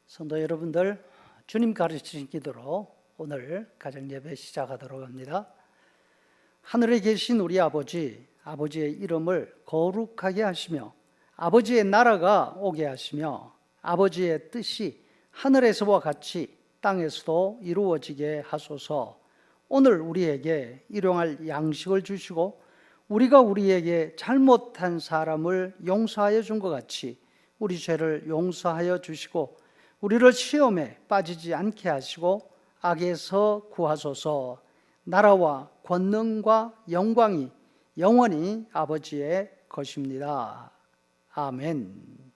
성도 여러분들, 주님 가르치신 기도로 오늘 가정예배 시작하도록 합니다. 하늘에 계신 우리 아버지, 아버지의 이름을 거룩하게 하시며 아버지의 나라가 오게 하시며 아버지의 뜻이 하늘에서와 같이 땅에서도 이루어지게 하소서. 오늘 우리에게 일용할 양식을 주시고 우리가 우리에게 잘못한 사람을 용서하여 준 것 같이 우리 죄를 용서하여 주시고 우리를 시험에 빠지지 않게 하시고 악에서 구하소서. 나라와 권능과 영광이 영원히 아버지의 것입니다. 아멘.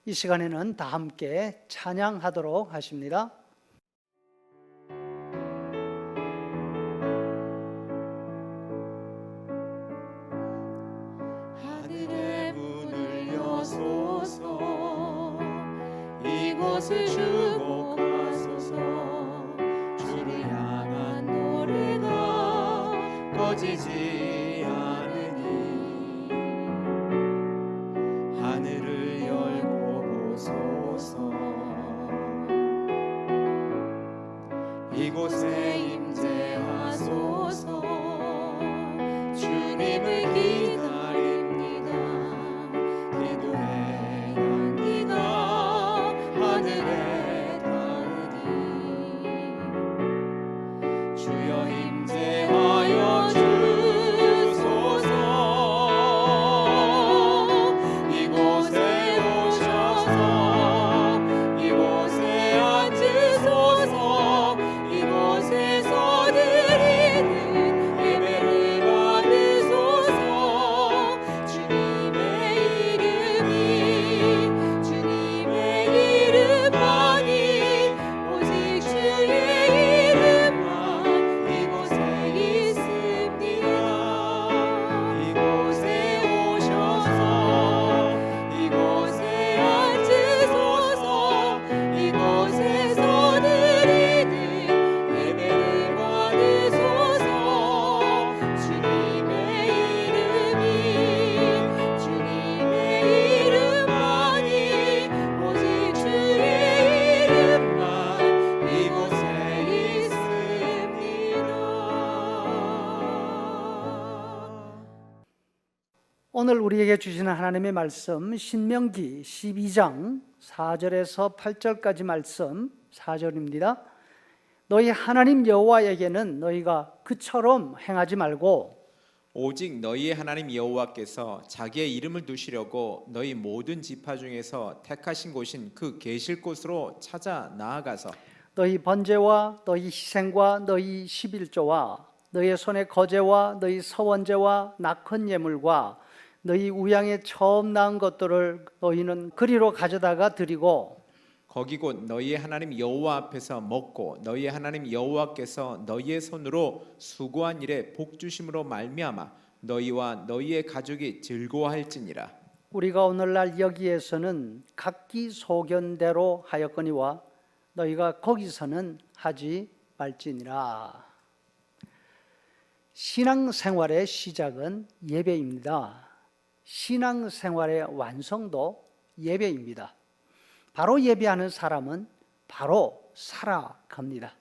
이 시간에는 다 함께 찬양하도록 하십니다. 하늘의 문을 여소서, 이곳을 주목하소서. 주를 향한 노래가 꺼지지 않으니 하늘을 열고 보소서. 이곳에 임재하소서. 주님을 기다립니다. 기도의 향기가 하늘에 닿으니 주여 임재하여 주소서. 이곳에 오셔서 이곳에 앉으소서. 이곳에서 드리는 예배를 받으소서. 주님의 이름만이 오직 주의 이름만 이곳에 있습니다. 이곳에 오셔서 이곳에 앉으소서. 이곳에서 드리는 예배를 받으소서. 주님의 이름만이 오직 주의 이름만 이곳에 있습니다. 오늘 우리에게 주시는 하나님의 말씀 신명기 12장 4절에서 8절까지 말씀 4절입니다. 너희 하나님 여호와에게는 너희가 그처럼 행하지 말고 오직 너희의 하나님 여호와께서 자기의 이름을 두시려고 너희 모든 지파 중에서 택하신 곳인 그 계실 곳으로 찾아 나아가서 너희 번제와 너희 희생과 너희 11조와 너희 손의 거제와 너희 서원제와 낙헌 예물과 너희 우양의 처음 낳은 것들을 너희는 그리로 가져다가 드리고 거기 곧 너희의 하나님 여호와 앞에서 먹고 너희의 하나님 여호와께서 너희의 손으로 수고한 일에 복 주심으로 말미암아 너희와 너희의 가족이 즐거워할지니라. 우리가 오늘날 여기에서는 각기 소견대로 하였거니와 너희가 거기서는 하지 말지니라. 신앙생활의 시작은 예배입니다. 신앙생활의 완성도 예배입니다. 바로 예배하는 사람은 바로 살아갑니다.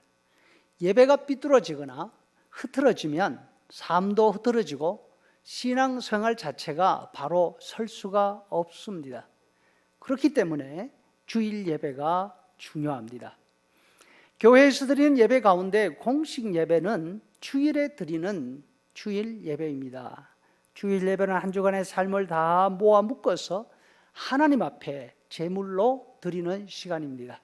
예배가 삐뚤어지거나 흐트러지면 삶도 흐트러지고 신앙생활 자체가 바로 설 수가 없습니다. 그렇기 때문에 주일 예배가 중요합니다. 교회에서 드리는 예배 가운데 공식 예배는 주일에 드리는 주일 예배입니다. 주일 예배는 한 주간의 삶을 다 모아 묶어서 하나님 앞에 제물로 드리는 시간입니다.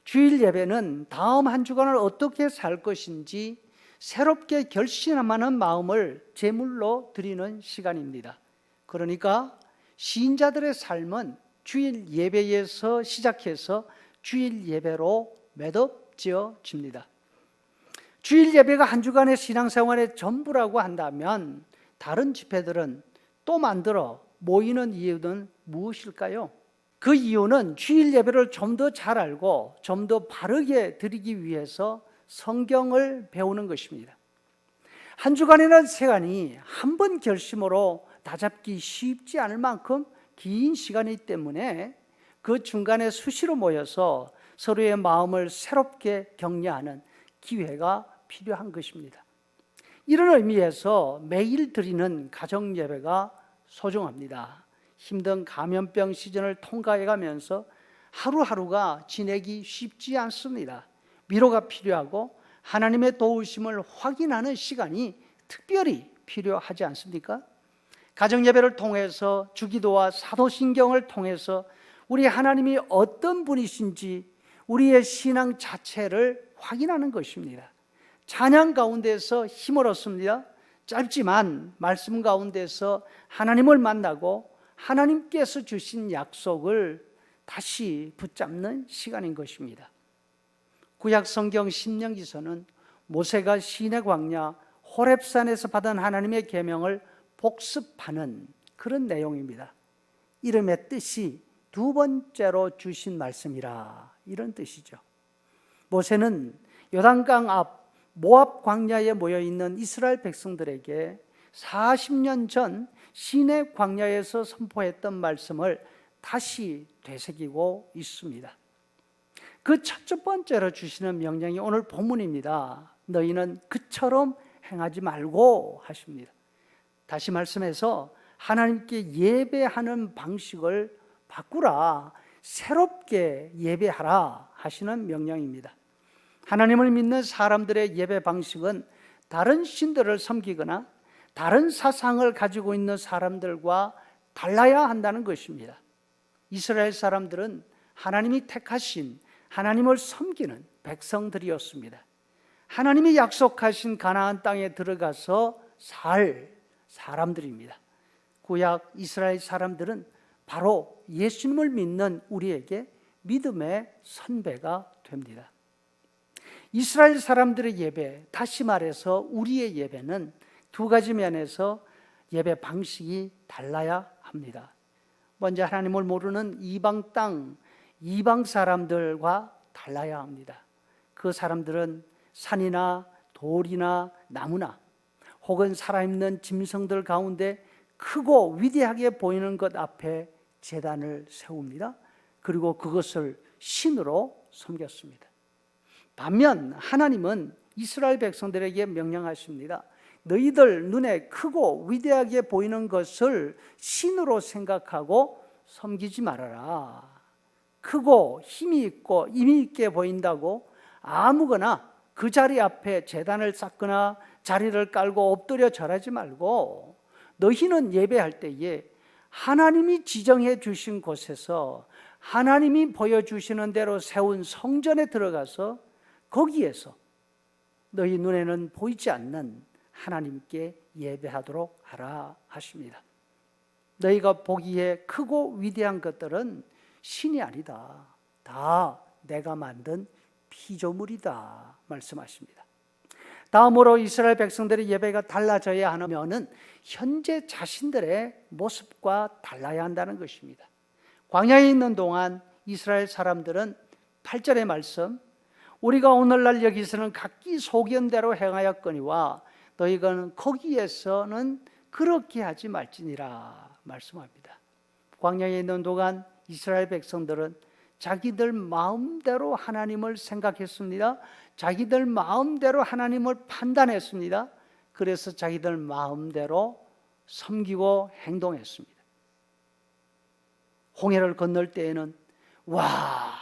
주일 예배는 다음 한 주간을 어떻게 살 것인지 새롭게 결심하는 마음을 제물로 드리는 시간입니다. 그러니까 신자들의 삶은 주일 예배에서 시작해서 주일 예배로 매듭지어집니다. 주일 예배가 한 주간의 신앙생활의 전부라고 한다면 다른 집회들은 또 만들어 모이는 이유는 무엇일까요? 그 이유는 주일 예배를 좀 더 잘 알고 좀 더 바르게 드리기 위해서 성경을 배우는 것입니다. 한 주간이라는 시간이 한 번 결심으로 다잡기 쉽지 않을 만큼 긴 시간이기 때문에 그 중간에 수시로 모여서 서로의 마음을 새롭게 격려하는 기회가 필요한 것입니다. 이런 의미에서 매일 드리는 가정 예배가 소중합니다. 힘든 감염병 시즌을 통과해 가면서 하루하루가 지내기 쉽지 않습니다. 위로가 필요하고 하나님의 도우심을 확인하는 시간이 특별히 필요하지 않습니까? 가정 예배를 통해서 주기도와 사도신경을 통해서 우리 하나님이 어떤 분이신지 우리의 신앙 자체를 확인하는 것입니다. 찬양 가운데서 힘을 얻습니다. 짧지만 말씀 가운데서 하나님을 만나고 하나님께서 주신 약속을 다시 붙잡는 시간인 것입니다. 구약 성경 신명기서는 모세가 시내 광야 호렙산에서 받은 하나님의 계명을 복습하는 그런 내용입니다. 이름의 뜻이 두 번째로 주신 말씀이라, 이런 뜻이죠. 모세는 요단강 앞 모압 광야에 모여 있는 이스라엘 백성들에게 40년 전 시내 광야에서 선포했던 말씀을 다시 되새기고 있습니다. 그 첫 번째로 주시는 명령이 오늘 본문입니다. 너희는 그처럼 행하지 말고 하십니다. 다시 말씀해서 하나님께 예배하는 방식을 바꾸라, 새롭게 예배하라 하시는 명령입니다. 하나님을 믿는 사람들의 예배 방식은 다른 신들을 섬기거나 다른 사상을 가지고 있는 사람들과 달라야 한다는 것입니다. 이스라엘 사람들은 하나님이 택하신 하나님을 섬기는 백성들이었습니다. 하나님이 약속하신 가나안 땅에 들어가서 살 사람들입니다. 구약 이스라엘 사람들은 바로 예수님을 믿는 우리에게 믿음의 선배가 됩니다. 이스라엘 사람들의 예배, 다시 말해서 우리의 예배는 두 가지 면에서 예배 방식이 달라야 합니다. 먼저 하나님을 모르는 이방 땅, 이방 사람들과 달라야 합니다. 그 사람들은 산이나 돌이나 나무나 혹은 살아있는 짐승들 가운데 크고 위대하게 보이는 것 앞에 제단을 세웁니다. 그리고 그것을 신으로 섬겼습니다. 반면 하나님은 이스라엘 백성들에게 명령하십니다. 너희들 눈에 크고 위대하게 보이는 것을 신으로 생각하고 섬기지 말아라. 크고 힘이 있고 임의 있게 보인다고 아무거나 그 자리 앞에 제단을 쌓거나 자리를 깔고 엎드려 절하지 말고, 너희는 예배할 때에 하나님이 지정해 주신 곳에서 하나님이 보여주시는 대로 세운 성전에 들어가서 거기에서 너희 눈에는 보이지 않는 하나님께 예배하도록 하라 하십니다. 너희가 보기에 크고 위대한 것들은 신이 아니다. 다 내가 만든 피조물이다 말씀하십니다. 다음으로 이스라엘 백성들의 예배가 달라져야 하면은 현재 자신들의 모습과 달라야 한다는 것입니다. 광야에 있는 동안 이스라엘 사람들은 8절의 말씀, 우리가 오늘날 여기서는 각기 소견대로 행하였거니와 너희가 거기에서는 그렇게 하지 말지니라 말씀합니다. 광야에 있는 동안 이스라엘 백성들은 자기들 마음대로 하나님을 생각했습니다. 자기들 마음대로 하나님을 판단했습니다. 그래서 자기들 마음대로 섬기고 행동했습니다. 홍해를 건널 때에는 와,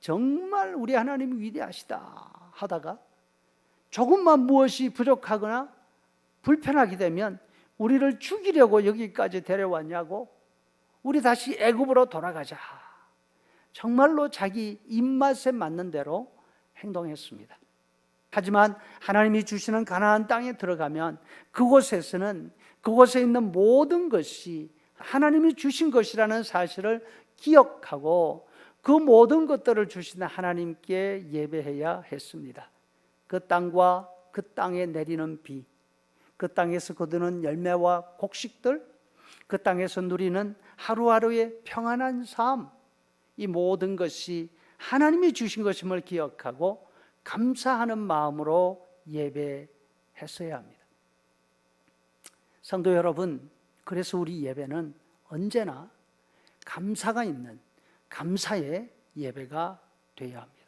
정말 우리 하나님이 위대하시다 하다가 조금만 무엇이 부족하거나 불편하게 되면 우리를 죽이려고 여기까지 데려왔냐고, 우리 다시 애굽으로 돌아가자. 정말로 자기 입맛에 맞는 대로 행동했습니다. 하지만 하나님이 주시는 가나안 땅에 들어가면 그곳에서는 그곳에 있는 모든 것이 하나님이 주신 것이라는 사실을 기억하고 그 모든 것들을 주시는 하나님께 예배해야 했습니다. 그 땅과 그 땅에 내리는 비, 그 땅에서 거두는 열매와 곡식들, 그 땅에서 누리는 하루하루의 평안한 삶, 이 모든 것이 하나님이 주신 것임을 기억하고 감사하는 마음으로 예배했어야 합니다. 성도 여러분, 그래서 우리 예배는 언제나 감사가 있는 감사의 예배가 되어야 합니다.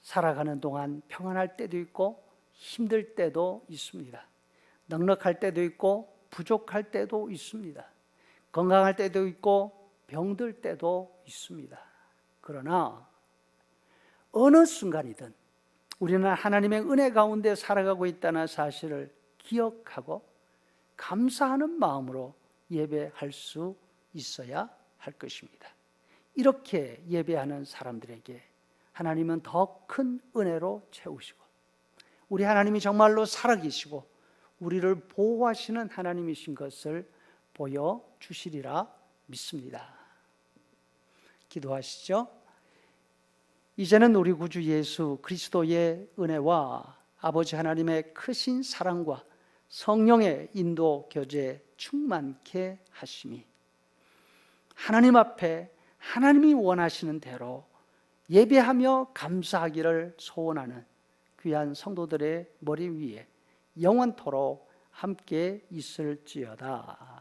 살아가는 동안 평안할 때도 있고 힘들 때도 있습니다. 넉넉할 때도 있고 부족할 때도 있습니다. 건강할 때도 있고 병들 때도 있습니다. 그러나 어느 순간이든 우리는 하나님의 은혜 가운데 살아가고 있다는 사실을 기억하고 감사하는 마음으로 예배할 수 있어야 할 것입니다. 이렇게 예배하는 사람들에게 하나님은 더 큰 은혜로 채우시고 우리 하나님이 정말로 살아계시고 우리를 보호하시는 하나님이신 것을 보여주시리라 믿습니다. 기도하시죠. 이제는 우리 구주 예수 그리스도의 은혜와 아버지 하나님의 크신 사랑과 성령의 인도 교제 충만케 하심이 하나님 앞에 하나님이 원하시는 대로 예배하며 감사하기를 소원하는 귀한 성도들의 머리 위에 영원토록 함께 있을지어다.